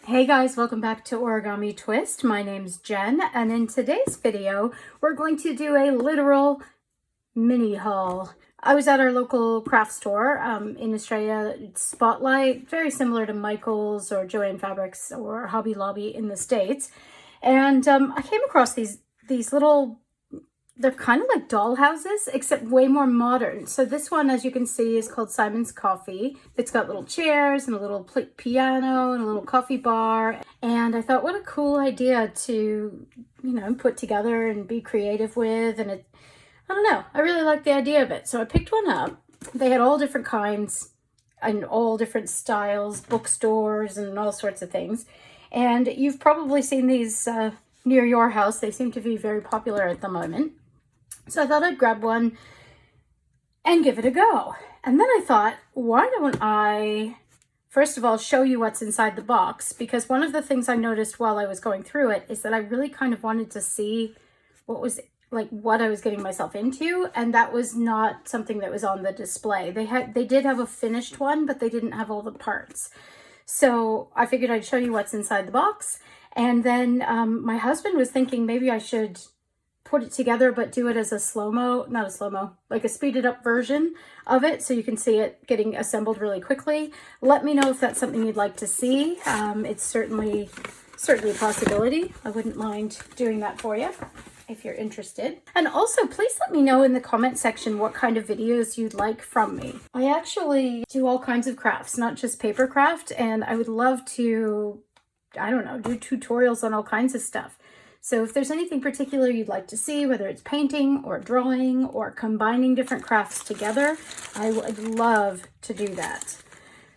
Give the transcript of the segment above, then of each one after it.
Hey guys, welcome back to Origami Twist. My name's Jen, and in today's video, we're going to do a literal mini haul. I was at our local craft store in Australia, Spotlight, very similar to Michael's or Joanne Fabrics or Hobby Lobby in the States. And I came across these little, they're kind of like doll houses, except way more modern. So this one, as you can see, is called Simon's Coffee. It's got little chairs and a little piano and a little coffee bar. And I thought, what a cool idea to, put together and be creative with. And I don't know, I really like the idea of it. So I picked one up. They had all different kinds and all different styles, bookstores and all sorts of things. And you've probably seen these near your house. They seem to be very popular at the moment. So I thought I'd grab one and give it a go. And then I thought, why don't I, first of all, show you what's inside the box? Because one of the things I noticed while I was going through it is that I really kind of wanted to see what I was getting myself into. And that was not something that was on the display. They did have a finished one, but they didn't have all the parts. So I figured I'd show you what's inside the box. And then my husband was thinking maybe I should put it together, but do it as a like a speeded up version of it, so you can see it getting assembled really quickly. Let me know if that's something you'd like to see. It's certainly a possibility. I wouldn't mind doing that for you if you're interested. And also, please let me know in the comment section what kind of videos you'd like from me. I actually do all kinds of crafts, not just paper craft, and I would love to, I don't know, do tutorials on all kinds of stuff. So if there's anything particular you'd like to see, whether it's painting or drawing or combining different crafts together, I would love to do that.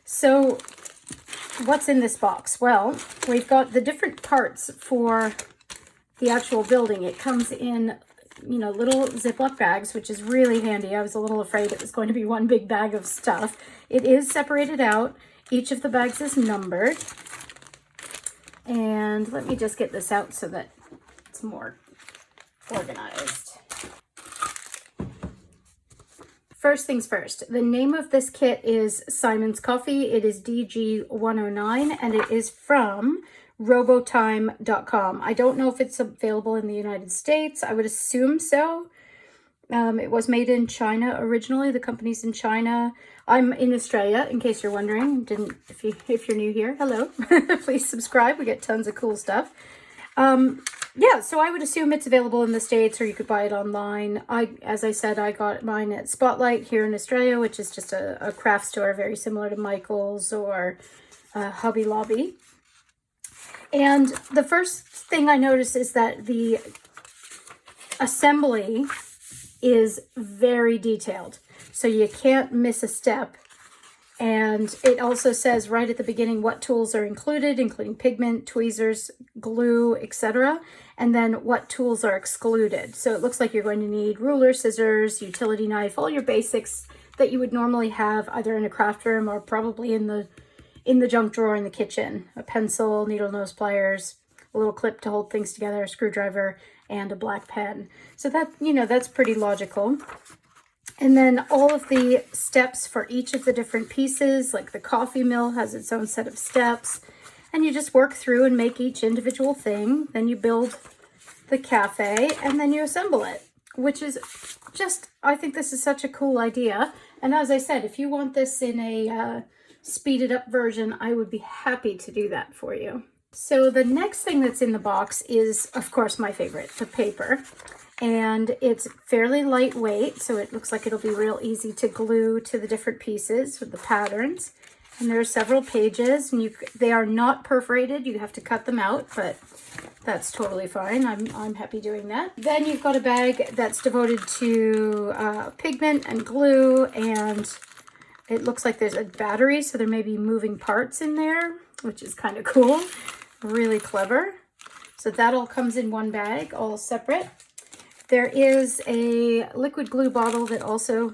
So what's in this box? Well, we've got the different parts for the actual building. It comes in, little Ziploc bags, which is really handy. I was a little afraid it was going to be one big bag of stuff. It is separated out. Each of the bags is numbered. And let me just get this out so that it's more organized. First things first, the name of this kit is Simon's Coffee. It is DG109 and it is from robotime.com. I don't know if it's available in the United States. I would assume so. It was made in China originally. The company's in China. I'm in Australia, in case you're wondering. If you're new here, hello. Please subscribe. We get tons of cool stuff. Yeah, so I would assume it's available in the States, or you could buy it online. As I said, I got mine at Spotlight here in Australia, which is just a craft store very similar to Michael's or Hobby Lobby. And the first thing I noticed is that the assembly is very detailed, so you can't miss a step. And it also says right at the beginning what tools are included, including pigment, tweezers, glue, etc. And then what tools are excluded. So it looks like you're going to need ruler, scissors, utility knife, all your basics that you would normally have either in a craft room or probably in the junk drawer in the kitchen. A pencil, needle nose pliers, a little clip to hold things together, a screwdriver, and a black pen. So that, that's pretty logical. And then all of the steps for each of the different pieces, like the coffee mill has its own set of steps, and you just work through and make each individual thing. Then you build the cafe and then you assemble it, which is just, I think this is such a cool idea. And as I said, if you want this in a speeded up version, I would be happy to do that for you. So the next thing that's in the box is, of course, my favorite, the paper. And it's fairly lightweight, so it looks like it'll be real easy to glue to the different pieces with the patterns. And there are several pages, and they are not perforated. You have to cut them out, but that's totally fine. I'm happy doing that. Then you've got a bag that's devoted to pigment and glue, and it looks like there's a battery, so there may be moving parts in there, which is kind of cool. Really clever. So that all comes in one bag, all separate. There is a liquid glue bottle that also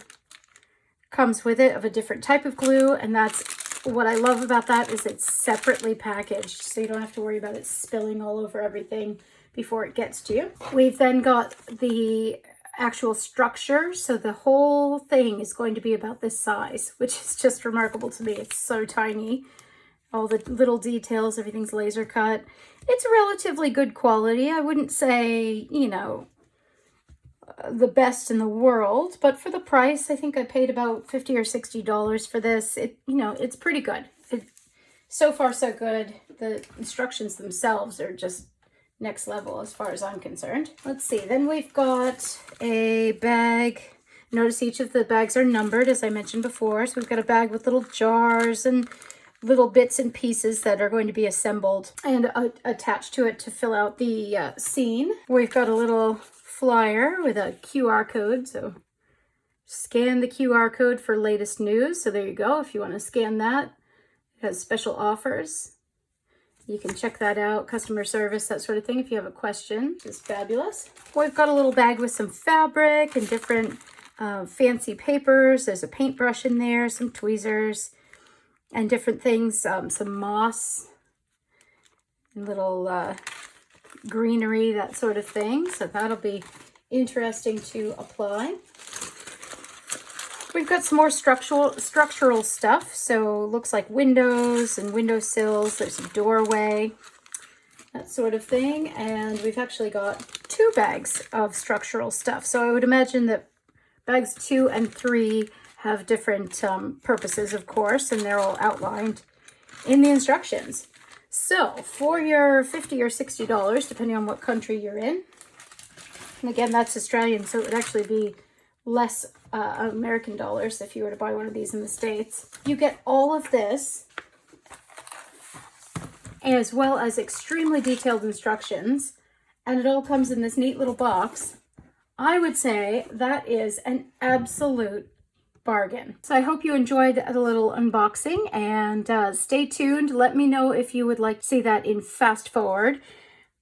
comes with it of a different type of glue, and that's what I love about that is it's separately packaged, so you don't have to worry about it spilling all over everything before it gets to you. We've then got the actual structure, so the whole thing is going to be about this size, which is just remarkable to me. It's so tiny. all the little details, everything's laser cut. It's relatively good quality. I wouldn't say, you know, the best in the world, but for the price, I think I paid about $50 or $60 for this. You know, it's pretty good. So far, so good. The instructions themselves are just next level as far as I'm concerned. Let's see, then we've got a bag. Notice each of the bags are numbered, as I mentioned before. So we've got a bag with little jars and little bits and pieces that are going to be assembled and attached to it to fill out the scene. We've got a little flyer with a QR code, so scan the QR code for latest news. So there you go. If you want to scan that, it has special offers. You can check that out, customer service, that sort of thing, if you have a question, which is fabulous. We've got a little bag with some fabric and different fancy papers. There's a paintbrush in there, some tweezers, and different things, some moss, and little greenery, that sort of thing. So that'll be interesting to apply. We've got some more structural stuff. So looks like windows and windowsills. There's a doorway, that sort of thing. And we've actually got 2 bags of structural stuff. So I would imagine that bags 2 and 3 have different purposes, of course, and they're all outlined in the instructions. So for your $50 or $60, depending on what country you're in, and again, that's Australian, so it would actually be less American dollars if you were to buy one of these in the States. You get all of this, as well as extremely detailed instructions, and it all comes in this neat little box. I would say that is an absolute bargain. So I hope you enjoyed the little unboxing, and stay tuned. Let me know if you would like to see that in fast forward.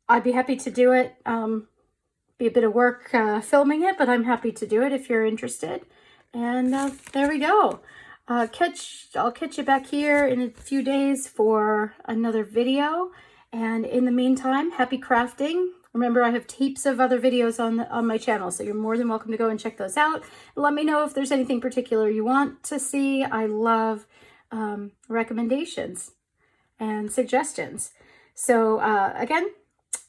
I'd be happy to do it. Be a bit of work filming it, but I'm happy to do it if you're interested. And there we go. I'll catch you back here in a few days for another video. And in the meantime, happy crafting. Remember, I have heaps of other videos on my channel, so you're more than welcome to go and check those out. Let me know if there's anything particular you want to see. I love recommendations and suggestions. So again,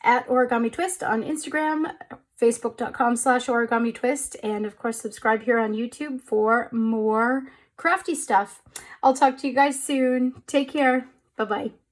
at Origami Twist on Instagram, facebook.com/origamitwist, and of course subscribe here on YouTube for more crafty stuff. I'll talk to you guys soon. Take care. Bye-bye.